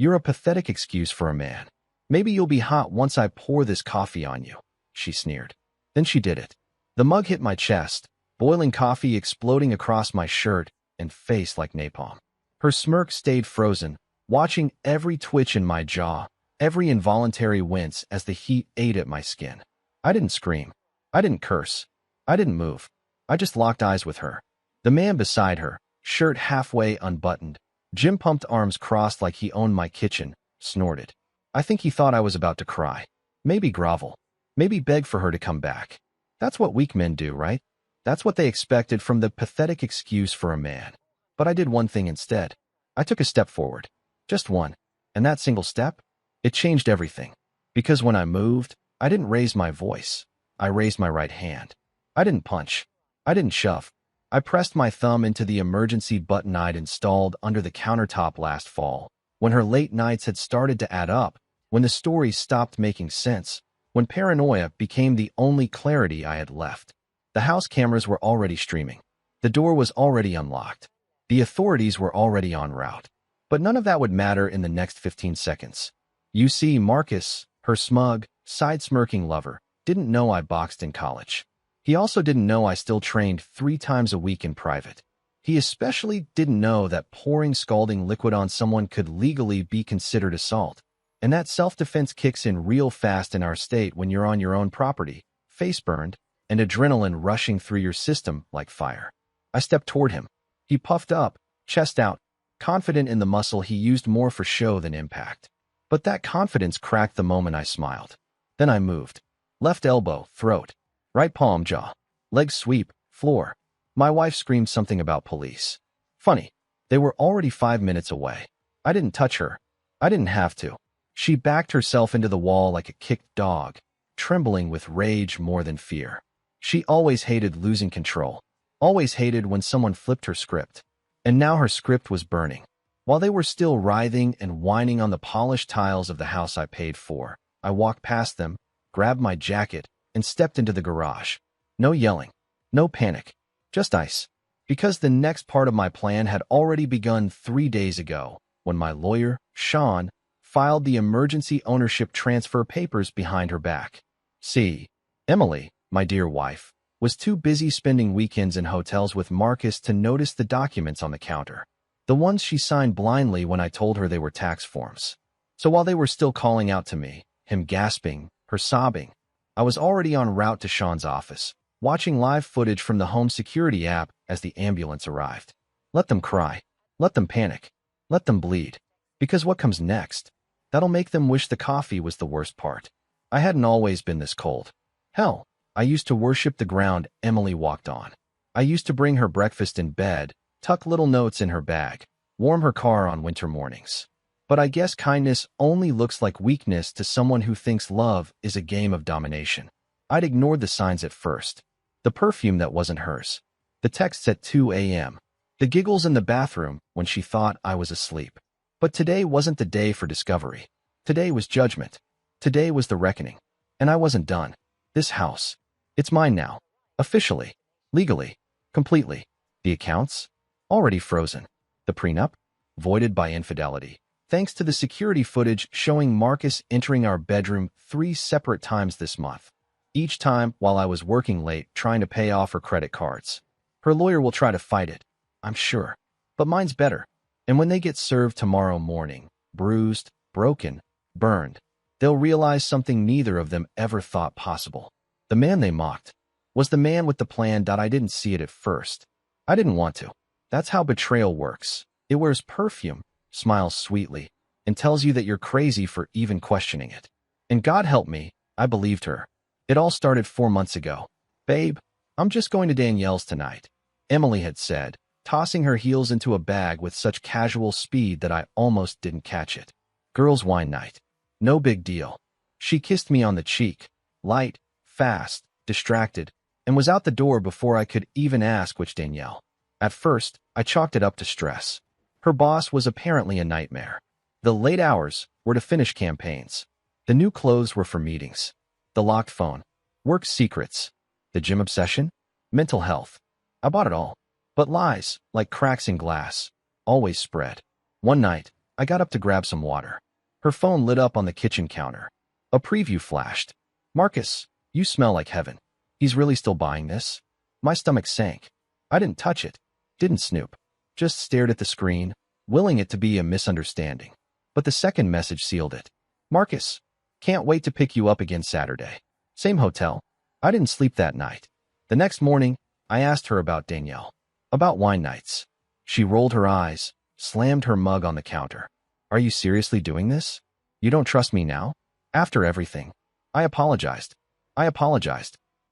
You're a pathetic excuse for a man. Maybe you'll be hot once I pour this coffee on you, she sneered. Then she did it. The mug hit my chest, boiling coffee exploding across my shirt and face like napalm. Her smirk stayed frozen, watching every twitch in my jaw, every involuntary wince as the heat ate at my skin. I didn't scream. I didn't curse. I didn't move. I just locked eyes with her. The man beside her, shirt halfway unbuttoned, gym-pumped arms crossed like he owned my kitchen, snorted. I think he thought I was about to cry. Maybe grovel. Maybe beg for her to come back. That's what weak men do, right? That's what they expected from the pathetic excuse for a man. But I did one thing instead. I took a step forward. Just one. And that single step? It changed everything. Because when I moved, I didn't raise my voice. I raised my right hand. I didn't punch. I didn't shove. I pressed my thumb into the emergency button I'd installed under the countertop last fall, when her late nights had started to add up, when the stories stopped making sense, when paranoia became the only clarity I had left. The house cameras were already streaming. The door was already unlocked. The authorities were already en route. But none of that would matter in the next 15 seconds. You see, Marcus, her smug, side-smirking lover, didn't know I boxed in college. He also didn't know I still trained 3 times a week in private. He especially didn't know that pouring scalding liquid on someone could legally be considered assault, and that self-defense kicks in real fast in our state when you're on your own property, face burned, and adrenaline rushing through your system like fire. I stepped toward him. He puffed up, chest out, confident in the muscle he used more for show than impact. But that confidence cracked the moment I smiled. Then I moved. Left elbow, throat. Right palm, jaw. Leg sweep, floor. My wife screamed something about police. Funny. They were already 5 minutes away. I didn't touch her. I didn't have to. She backed herself into the wall like a kicked dog, trembling with rage more than fear. She always hated losing control. Always hated when someone flipped her script. And now her script was burning. While they were still writhing and whining on the polished tiles of the house I paid for, I walked past them, grabbed my jacket, and stepped into the garage. No yelling. No panic. Just ice. Because the next part of my plan had already begun 3 days ago, when my lawyer, Sean, filed the emergency ownership transfer papers behind her back. See, Emily, my dear wife, was too busy spending weekends in hotels with Marcus to notice the documents on the counter. The ones she signed blindly when I told her they were tax forms. So while they were still calling out to me, him gasping, her sobbing, I was already en route to Sean's office, watching live footage from the home security app as the ambulance arrived. Let them cry. Let them panic. Let them bleed. Because what comes next? That'll make them wish the coffee was the worst part. I hadn't always been this cold. Hell, I used to worship the ground Emily walked on. I used to bring her breakfast in bed, tuck little notes in her bag, warm her car on winter mornings. But I guess kindness only looks like weakness to someone who thinks love is a game of domination. I'd ignored the signs at first. The perfume that wasn't hers. The texts at 2 a.m. The giggles in the bathroom when she thought I was asleep. But today wasn't the day for discovery. Today was judgment. Today was the reckoning. And I wasn't done. This house. It's mine now. Officially. Legally. Completely. The accounts? Already frozen. The prenup? Voided by infidelity. Thanks to the security footage showing Marcus entering our bedroom 3 separate times this month. Each time while I was working late trying to pay off her credit cards. Her lawyer will try to fight it, I'm sure. But mine's better. And when they get served tomorrow morning, bruised, broken, burned, they'll realize something neither of them ever thought possible. The man they mocked was the man with the plan. I didn't see it at first. I didn't want to. That's how betrayal works. It wears perfume, smiles sweetly, and tells you that you're crazy for even questioning it. And God help me, I believed her. It all started 4 months ago. Babe, I'm just going to Danielle's tonight, Emily had said, tossing her heels into a bag with such casual speed that I almost didn't catch it. Girls' wine night. No big deal. She kissed me on the cheek, light, fast, distracted, and was out the door before I could even ask which Danielle. At first, I chalked it up to stress. Her boss was apparently a nightmare. The late hours were to finish campaigns. The new clothes were for meetings. The locked phone. Work secrets. The gym obsession. Mental health. I bought it all. But lies, like cracks in glass, always spread. One night, I got up to grab some water. Her phone lit up on the kitchen counter. A preview flashed. Marcus, you smell like heaven. He's really still buying this? My stomach sank. I didn't touch it. Didn't snoop. Just stared at the screen, willing it to be a misunderstanding. But the second message sealed it. Marcus, can't wait to pick you up again Saturday. Same hotel. I didn't sleep that night. The next morning, I asked her about Danielle. About wine nights. She rolled her eyes, slammed her mug on the counter. Are you seriously doing this? You don't trust me now? After everything. I apologized.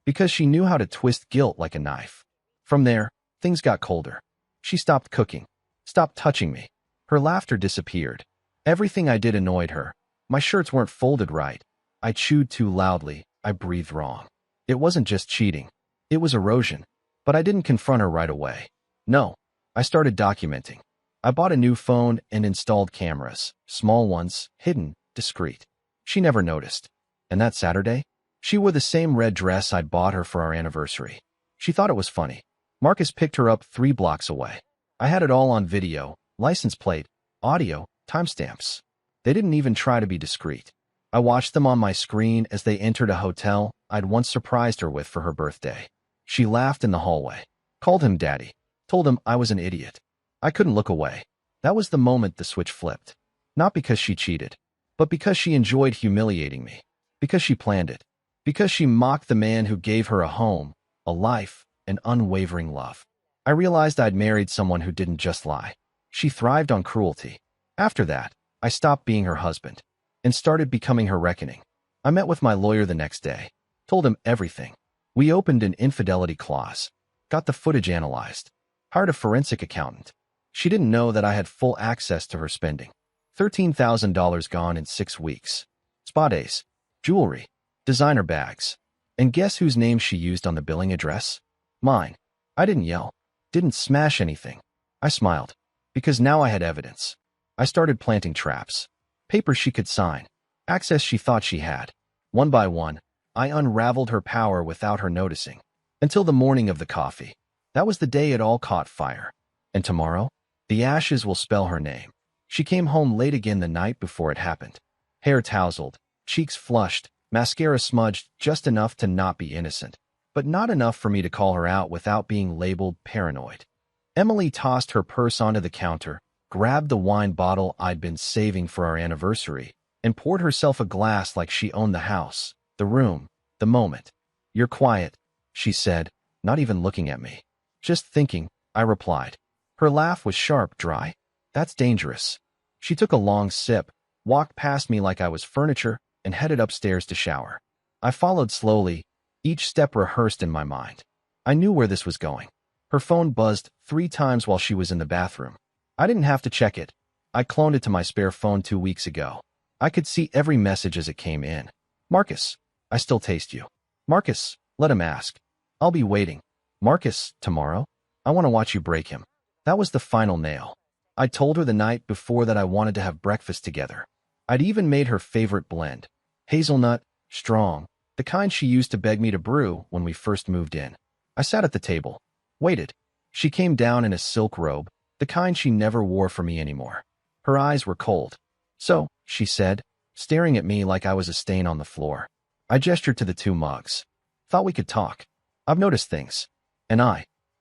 Because she knew how to twist guilt like a knife. From there, things got colder. She stopped cooking. Stopped touching me. Her laughter disappeared. Everything I did annoyed her. My shirts weren't folded right. I chewed too loudly. I breathed wrong. It wasn't just cheating. It was erosion. But I didn't confront her right away. No. I started documenting. I bought a new phone and installed cameras. Small ones, hidden, discreet. She never noticed. And that Saturday, she wore the same red dress I'd bought her for our anniversary. She thought it was funny. Marcus picked her up 3 blocks away. I had it all on video, license plate, audio, timestamps. They didn't even try to be discreet. I watched them on my screen as they entered a hotel I'd once surprised her with for her birthday. She laughed in the hallway, called him daddy, told him I was an idiot. I couldn't look away. That was the moment the switch flipped. Not because she cheated, but because she enjoyed humiliating me. Because she planned it. Because she mocked the man who gave her a home, a life, and unwavering love. I realized I'd married someone who didn't just lie. She thrived on cruelty. After that, I stopped being her husband and started becoming her reckoning. I met with my lawyer the next day, told him everything. We opened an infidelity clause, got the footage analyzed, hired a forensic accountant. She didn't know that I had full access to her spending. $13,000 gone in 6 weeks. Spa days, jewelry, designer bags. And guess whose name she used on the billing address? Mine. I didn't yell, didn't smash anything. I smiled, because now I had evidence. I started planting traps. Papers she could sign, access she thought she had. One by one, I unraveled her power without her noticing. Until the morning of the coffee. That was the day it all caught fire. And tomorrow, the ashes will spell her name. She came home late again the night before it happened. Hair tousled, cheeks flushed, mascara smudged just enough to not be innocent, but not enough for me to call her out without being labeled paranoid. Emily tossed her purse onto the counter, grabbed the wine bottle I'd been saving for our anniversary, and poured herself a glass like she owned the house, the room, the moment. You're quiet, she said, not even looking at me. Just thinking, I replied. Her laugh was sharp, dry. That's dangerous. She took a long sip, walked past me like I was furniture, and headed upstairs to shower. I followed slowly, each step rehearsed in my mind. I knew where this was going. Her phone buzzed 3 times while she was in the bathroom. I didn't have to check it. I cloned it to my spare phone 2 weeks ago. I could see every message as it came in. Marcus, I still taste you. Marcus, let him ask. I'll be waiting. Marcus, tomorrow? I want to watch you break him. That was the final nail. I told her the night before that I wanted to have breakfast together. I'd even made her favorite blend. Hazelnut, strong, the kind she used to beg me to brew when we first moved in. I sat at the table, waited. She came down in a silk robe, the kind she never wore for me anymore. Her eyes were cold. So, she said, staring at me like I was a stain on the floor. I gestured to the 2 mugs. Thought we could talk. I've noticed things. And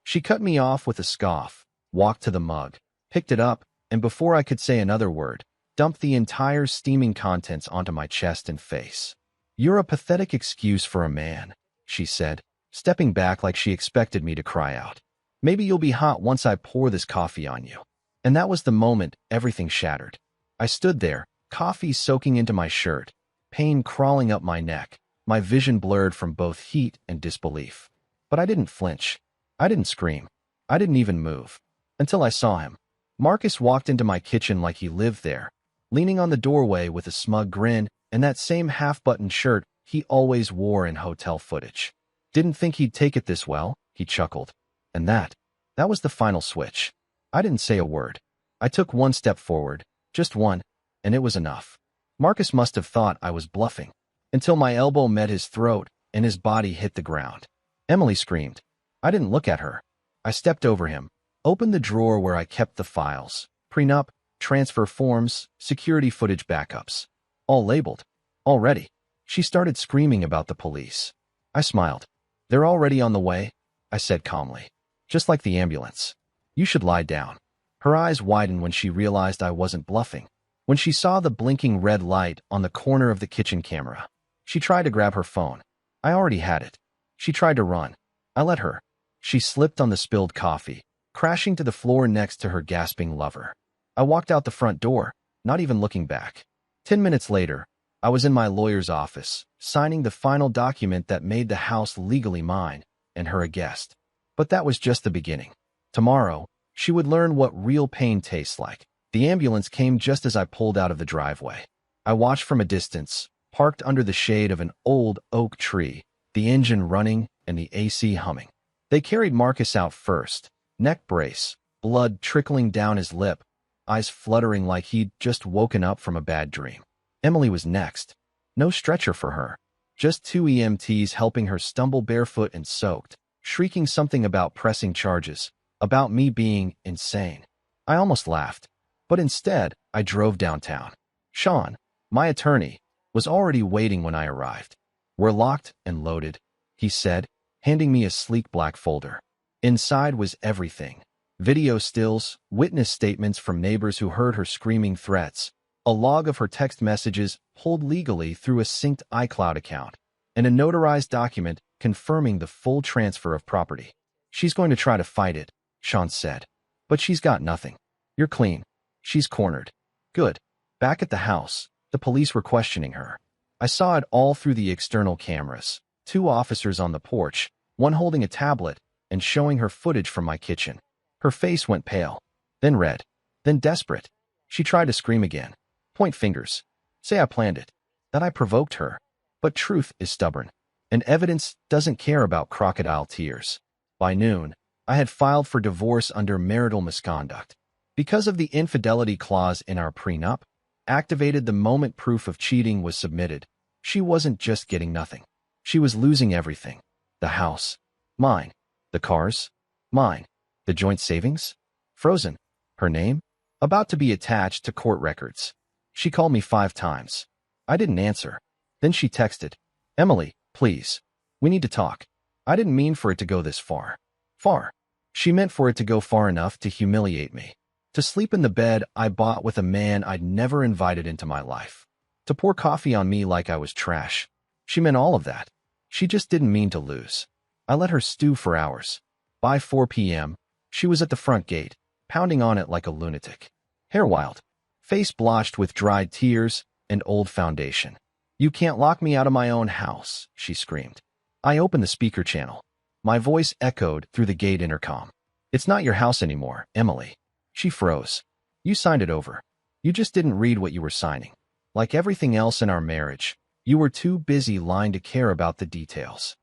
she cut me off with a scoff, walked to the mug, picked it up, and before I could say another word, dumped the entire steaming contents onto my chest and face. You're a pathetic excuse for a man, she said, stepping back like she expected me to cry out. Maybe you'll be hot once I pour this coffee on you. And that was the moment everything shattered. I stood there, coffee soaking into my shirt, pain crawling up my neck, my vision blurred from both heat and disbelief. But I didn't flinch. I didn't scream. I didn't even move. Until I saw him. Marcus walked into my kitchen like he lived there, leaning on the doorway with a smug grin and that same half-buttoned shirt he always wore in hotel footage. Didn't think he'd take it this well, he chuckled. And that was the final switch. I didn't say a word. I took 1 step forward, just one, and it was enough. Marcus must have thought I was bluffing, until my elbow met his throat and his body hit the ground. Emily screamed. I didn't look at her. I stepped over him, opened the drawer where I kept the files, prenup, transfer forms, security footage backups. All labeled. Already. She started screaming about the police. I smiled. They're already on the way, I said calmly. Just like the ambulance. You should lie down. Her eyes widened when she realized I wasn't bluffing. When she saw the blinking red light on the corner of the kitchen camera, she tried to grab her phone. I already had it. She tried to run. I let her. She slipped on the spilled coffee, crashing to the floor next to her gasping lover. I walked out the front door, not even looking back. 10 minutes later, I was in my lawyer's office, signing the final document that made the house legally mine, and her a guest. But that was just the beginning. Tomorrow, she would learn what real pain tastes like. The ambulance came just as I pulled out of the driveway. I watched from a distance, parked under the shade of an old oak tree, the engine running and the AC humming. They carried Marcus out first, neck brace, blood trickling down his lip, eyes fluttering like he'd just woken up from a bad dream. Emily was next. No stretcher for her. Just 2 EMTs helping her stumble barefoot and soaked, shrieking something about pressing charges, about me being insane. I almost laughed. But instead, I drove downtown. Sean, my attorney, was already waiting when I arrived. We're locked and loaded, he said, handing me a sleek black folder. Inside was everything. Video stills, witness statements from neighbors who heard her screaming threats, a log of her text messages pulled legally through a synced iCloud account, and a notarized document confirming the full transfer of property. She's going to try to fight it, Sean said. But she's got nothing. You're clean. She's cornered. Good. Back at the house, the police were questioning her. I saw it all through the external cameras. 2 officers on the porch, one holding a tablet and showing her footage from my kitchen. Her face went pale, then red, then desperate. She tried to scream again. Point fingers. Say I planned it. That I provoked her. But truth is stubborn. And evidence doesn't care about crocodile tears. By noon, I had filed for divorce under marital misconduct. Because of the infidelity clause in our prenup, activated the moment proof of cheating was submitted. She wasn't just getting nothing. She was losing everything. The house. Mine. The cars. Mine. The joint savings. Frozen. Her name. About to be attached to court records. She called me 5 times. I didn't answer. Then she texted, Emily, please. We need to talk. I didn't mean for it to go this far. Far. She meant for it to go far enough to humiliate me. To sleep in the bed I bought with a man I'd never invited into my life. To pour coffee on me like I was trash. She meant all of that. She just didn't mean to lose. I let her stew for hours. By 4 p.m., she was at the front gate, pounding on it like a lunatic. Hair wild. Face blotched with dried tears and old foundation. You can't lock me out of my own house, she screamed. I opened the speaker channel. My voice echoed through the gate intercom. It's not your house anymore, Emily. She froze. You signed it over. You just didn't read what you were signing. Like everything else in our marriage, you were too busy lying to care about the details.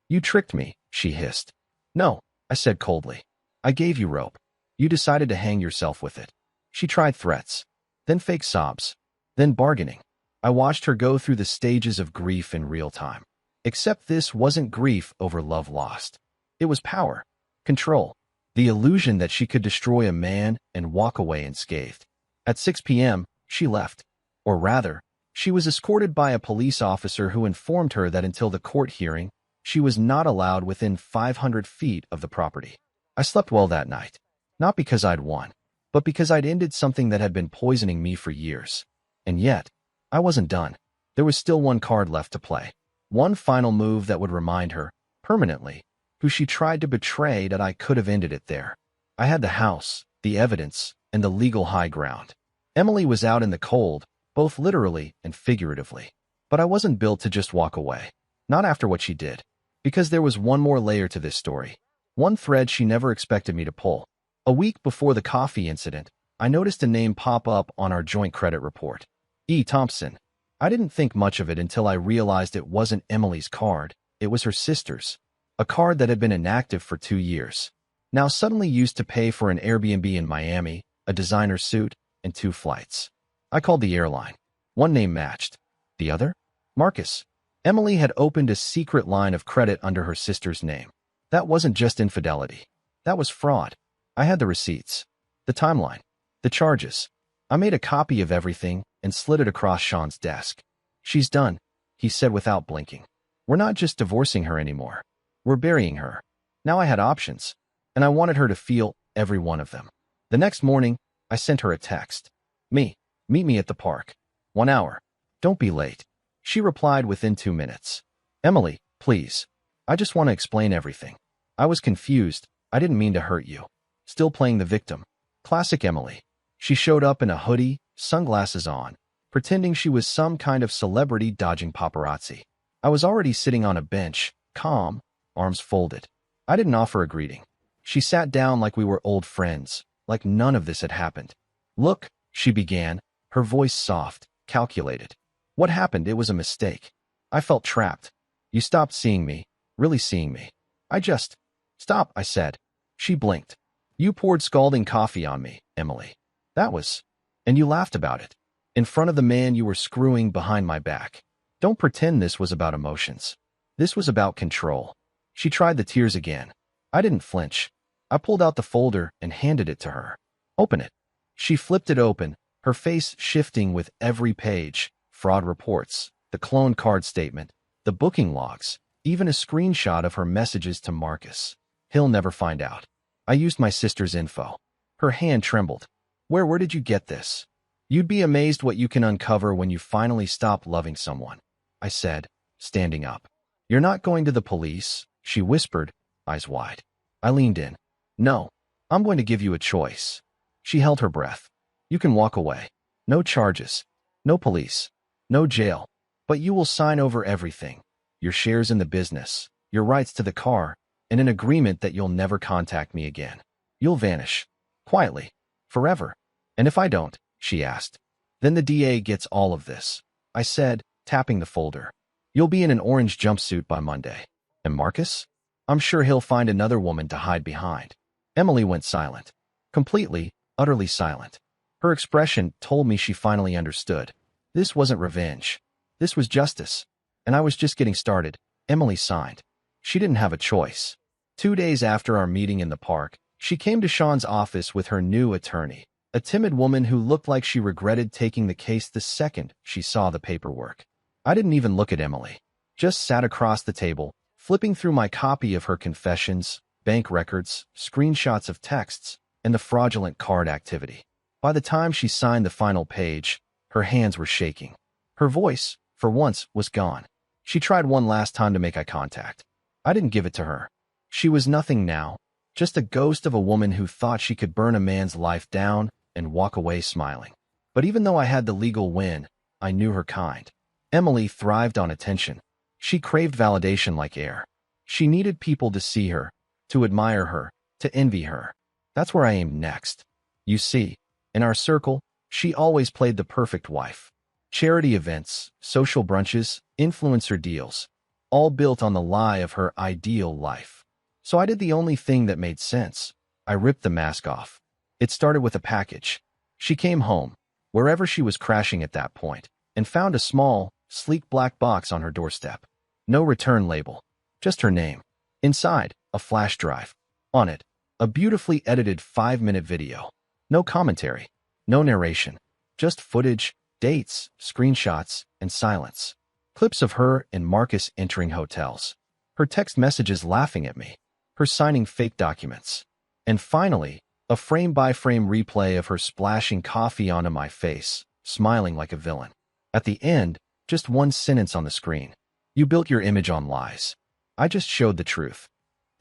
You tricked me, she hissed. No, I said coldly. I gave you rope. You decided to hang yourself with it. She tried threats, then fake sobs, then bargaining. I watched her go through the stages of grief in real time. Except this wasn't grief over love lost. It was power, control, the illusion that she could destroy a man and walk away unscathed. At 6 p.m., she left. Or rather, she was escorted by a police officer who informed her that until the court hearing, she was not allowed within 500 feet of the property. I slept well that night. Not because I'd won, but because I'd ended something that had been poisoning me for years. And yet, I wasn't done. There was still one card left to play. One final move that would remind her, permanently, who she tried to betray that I could have ended it there. I had the house, the evidence, and the legal high ground. Emily was out in the cold, both literally and figuratively. But I wasn't built to just walk away. Not after what she did. Because there was one more layer to this story. One thread she never expected me to pull. A week before the coffee incident, I noticed a name pop up on our joint credit report. E. Thompson. I didn't think much of it until I realized it wasn't Emily's card, it was her sister's. A card that had been inactive for 2 years. Now suddenly used to pay for an Airbnb in Miami, a designer suit, and 2 flights. I called the airline. One name matched. The other? Marcus. Emily had opened a secret line of credit under her sister's name. That wasn't just infidelity. That was fraud. I had the receipts. The timeline. The charges. I made a copy of everything and slid it across Sean's desk. She's done, he said without blinking. We're not just divorcing her anymore. We're burying her. Now I had options, and I wanted her to feel every one of them. The next morning, I sent her a text. Meet me at the park. 1 hour. Don't be late. She replied within 2 minutes. Emily, please. I just want to explain everything. I was confused. I didn't mean to hurt you. Still playing the victim. Classic Emily. She showed up in a hoodie, sunglasses on, pretending she was some kind of celebrity dodging paparazzi. I was already sitting on a bench, calm, arms folded. I didn't offer a greeting. She sat down like we were old friends, like none of this had happened. Look, she began, her voice soft, calculated. What happened? It was a mistake. I felt trapped. You stopped seeing me, really seeing me. I just... Stop, I said. She blinked. You poured scalding coffee on me, Emily. That was... And you laughed about it. In front of the man you were screwing behind my back. Don't pretend this was about emotions. This was about control. She tried the tears again. I didn't flinch. I pulled out the folder and handed it to her. Open it. She flipped it open, her face shifting with every page. Fraud reports, the clone card statement, the booking logs, even a screenshot of her messages to Marcus. He'll never find out. I used my sister's info. Her hand trembled. Where did you get this? You'd be amazed what you can uncover when you finally stop loving someone, I said, standing up. You're not going to the police, she whispered, eyes wide. I leaned in. No, I'm going to give you a choice. She held her breath. You can walk away. No charges. No police. No jail. But you will sign over everything. Your shares in the business, your rights to the car, and an agreement that you'll never contact me again. You'll vanish. Quietly. Forever. And if I don't, she asked, then the DA gets all of this. I said, tapping the folder. You'll be in an orange jumpsuit by Monday. And Marcus? I'm sure he'll find another woman to hide behind. Emily went silent. Completely, utterly silent. Her expression told me she finally understood. This wasn't revenge. This was justice. And I was just getting started. Emily signed. She didn't have a choice. 2 days after our meeting in the park, she came to Sean's office with her new attorney, a timid woman who looked like she regretted taking the case the second she saw the paperwork. I didn't even look at Emily. Just sat across the table, flipping through my copy of her confessions, bank records, screenshots of texts, and the fraudulent card activity. By the time she signed the final page, her hands were shaking. Her voice, for once, was gone. She tried one last time to make eye contact. I didn't give it to her. She was nothing now, just a ghost of a woman who thought she could burn a man's life down and walk away smiling. But even though I had the legal win, I knew her kind. Emily thrived on attention. She craved validation like air. She needed people to see her, to admire her, to envy her. That's where I aimed next. You see, in our circle, she always played the perfect wife. Charity events, social brunches, influencer deals, all built on the lie of her ideal life. So I did the only thing that made sense. I ripped the mask off. It started with a package. She came home, wherever she was crashing at that point, and found a small, sleek black box on her doorstep. No return label, just her name. Inside, a flash drive. On it, a beautifully edited 5-minute video. No commentary, no narration, just footage, dates, screenshots, and silence. Clips of her and Marcus entering hotels. Her text messages laughing at me. Her signing fake documents. And finally, a frame-by-frame replay of her splashing coffee onto my face, smiling like a villain. At the end, just one sentence on the screen. You built your image on lies. I just showed the truth.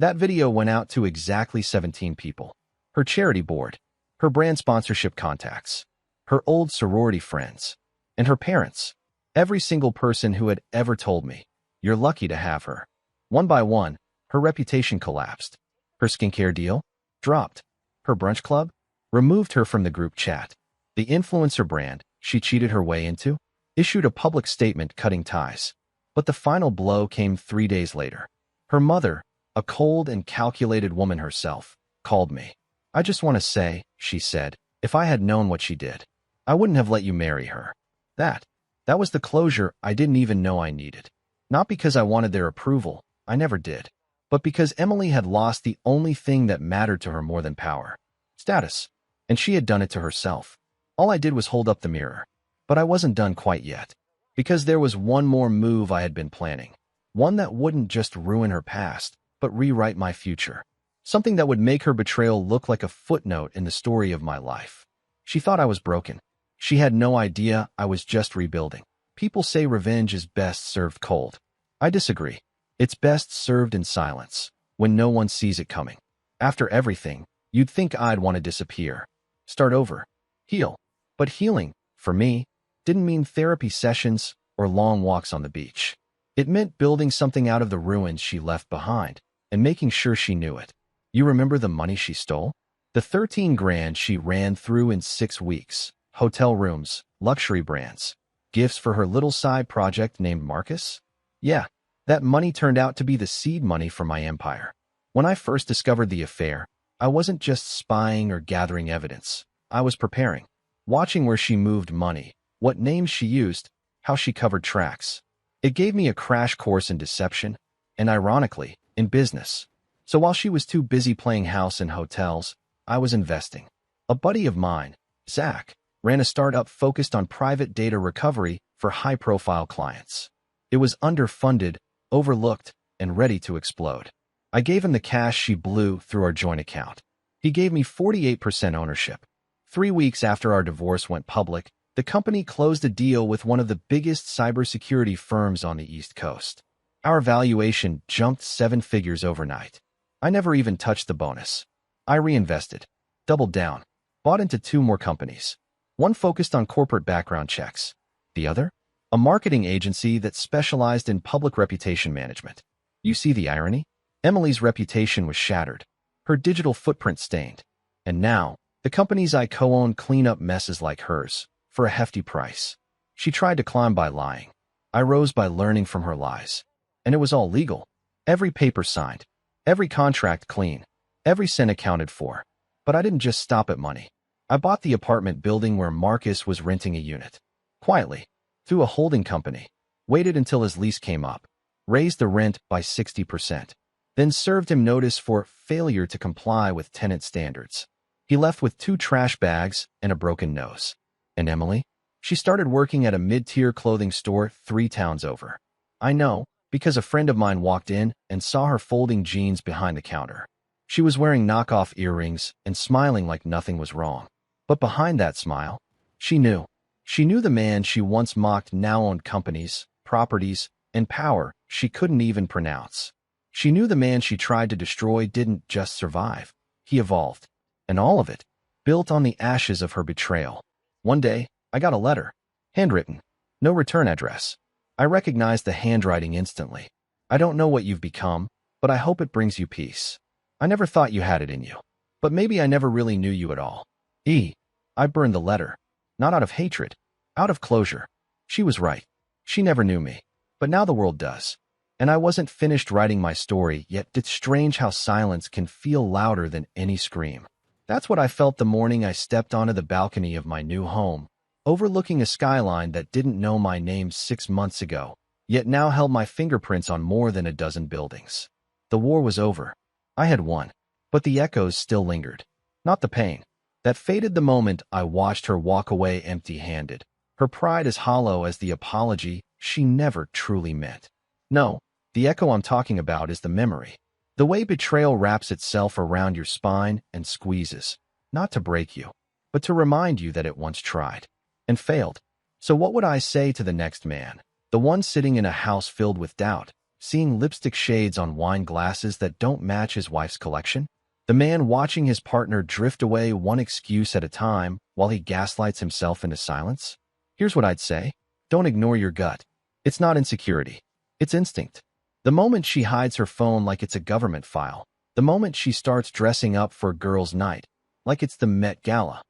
That video went out to exactly 17 people. Her charity board, her brand sponsorship contacts, her old sorority friends, and her parents. Every single person who had ever told me, you're lucky to have her. One by one, her reputation collapsed. Her skincare deal? Dropped. Her brunch club? Removed her from the group chat. The influencer brand she cheated her way into? Issued a public statement cutting ties. But the final blow came 3 days later. Her mother, a cold and calculated woman herself, called me. I just want to say, she said, if I had known what she did, I wouldn't have let you marry her. That was the closure I didn't even know I needed. Not because I wanted their approval, I never did, but because Emily had lost the only thing that mattered to her more than power, status, and she had done it to herself. All I did was hold up the mirror. But I wasn't done quite yet. Because there was one more move I had been planning. One that wouldn't just ruin her past, but rewrite my future. Something that would make her betrayal look like a footnote in the story of my life. She thought I was broken. She had no idea I was just rebuilding. People say revenge is best served cold. I disagree. It's best served in silence, when no one sees it coming. After everything, you'd think I'd want to disappear. Start over. Heal. But healing, for me, didn't mean therapy sessions or long walks on the beach. It meant building something out of the ruins she left behind and making sure she knew it. You remember the money she stole? The 13 grand she ran through in 6 weeks. Hotel rooms, luxury brands, gifts for her little side project named Marcus? Yeah, that money turned out to be the seed money for my empire. When I first discovered the affair, I wasn't just spying or gathering evidence. I was preparing, watching where she moved money, what names she used, how she covered tracks. It gave me a crash course in deception, and ironically, in business. So while she was too busy playing house in hotels, I was investing. A buddy of mine, Zach, ran a startup focused on private data recovery for high-profile clients. It was underfunded, overlooked, and ready to explode. I gave him the cash she blew through our joint account. He gave me 48% ownership. 3 weeks after our divorce went public, the company closed a deal with one of the biggest cybersecurity firms on the East Coast. Our valuation jumped 7 figures overnight. I never even touched the bonus. I reinvested, doubled down, bought into 2 more companies. One focused on corporate background checks. The other? A marketing agency that specialized in public reputation management. You see the irony? Emily's reputation was shattered, her digital footprint stained. And now, the companies I co-own clean up messes like hers, for a hefty price. She tried to climb by lying. I rose by learning from her lies. And it was all legal. Every paper signed. Every contract clean. Every cent accounted for. But I didn't just stop at money. I bought the apartment building where Marcus was renting a unit. Quietly, through a holding company. Waited until his lease came up. Raised the rent by 60%. Then served him notice for failure to comply with tenant standards. He left with 2 trash bags and a broken nose. And Emily? She started working at a mid-tier clothing store 3 towns over. I know, because a friend of mine walked in and saw her folding jeans behind the counter. She was wearing knockoff earrings and smiling like nothing was wrong. But behind that smile, she knew. She knew the man she once mocked now owned companies, properties, and power she couldn't even pronounce. She knew the man she tried to destroy didn't just survive. He evolved. And all of it, built on the ashes of her betrayal. One day, I got a letter. Handwritten. No return address. I recognized the handwriting instantly. I don't know what you've become, but I hope it brings you peace. I never thought you had it in you. But maybe I never really knew you at all. I burned the letter. Not out of hatred. Out of closure. She was right. She never knew me. But now the world does. And I wasn't finished writing my story, yet it's strange how silence can feel louder than any scream. That's what I felt the morning I stepped onto the balcony of my new home, overlooking a skyline that didn't know my name 6 months ago, yet now held my fingerprints on more than a dozen buildings. The war was over. I had won. But the echoes still lingered. Not the pain. That faded the moment I watched her walk away empty-handed. Her pride as hollow as the apology she never truly meant. No, the echo I'm talking about is the memory. The way betrayal wraps itself around your spine and squeezes, not to break you, but to remind you that it once tried and failed. So what would I say to the next man, the one sitting in a house filled with doubt, seeing lipstick shades on wine glasses that don't match his wife's collection? The man watching his partner drift away one excuse at a time while he gaslights himself into silence? Here's what I'd say. Don't ignore your gut. It's not insecurity. It's instinct. The moment she hides her phone like it's a government file, the moment she starts dressing up for a girls' night, like it's the Met Gala,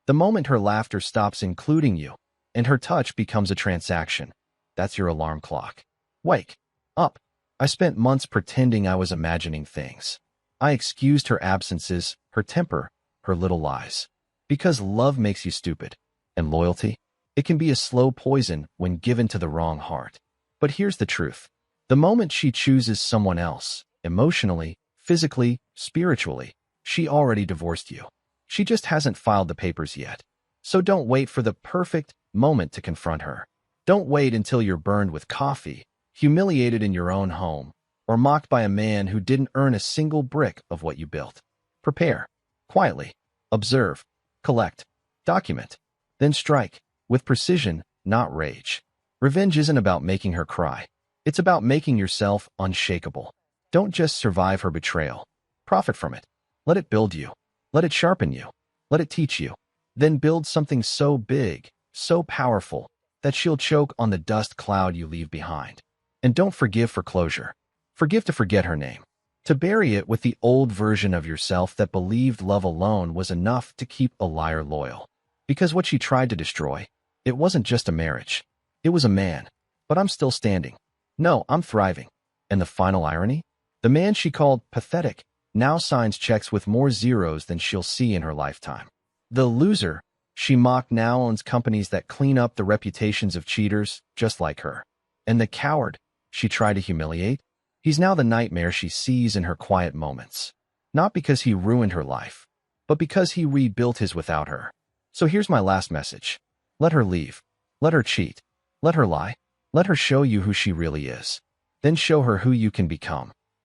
the moment her laughter stops including you, and her touch becomes a transaction, that's your alarm clock. Wake up. I spent months pretending I was imagining things. I excused her absences, her temper, her little lies. Because love makes you stupid. And loyalty? It can be a slow poison when given to the wrong heart. But here's the truth. The moment she chooses someone else, emotionally, physically, spiritually, she already divorced you. She just hasn't filed the papers yet. So don't wait for the perfect moment to confront her. Don't wait until you're burned with coffee, humiliated in your own home, or mocked by a man who didn't earn a single brick of what you built. Prepare. Quietly. Observe. Collect. Document. Then strike. With precision, not rage. Revenge isn't about making her cry. It's about making yourself unshakable. Don't just survive her betrayal. Profit from it. Let it build you. Let it sharpen you. Let it teach you. Then build something so big, so powerful, that she'll choke on the dust cloud you leave behind. And don't forgive for closure. Forgive to forget her name. To bury it with the old version of yourself that believed love alone was enough to keep a liar loyal. Because what she tried to destroy, it wasn't just a marriage. It was a man. But I'm still standing. No, I'm thriving. And the final irony? The man she called pathetic now signs checks with more zeros than she'll see in her lifetime. The loser she mocked now owns companies that clean up the reputations of cheaters just like her. And the coward she tried to humiliate, he's now the nightmare she sees in her quiet moments. Not because he ruined her life, but because he rebuilt his without her. So here's my last message. Let her leave. Let her cheat. Let her lie. Let her show you who she really is. Then show her who you can become.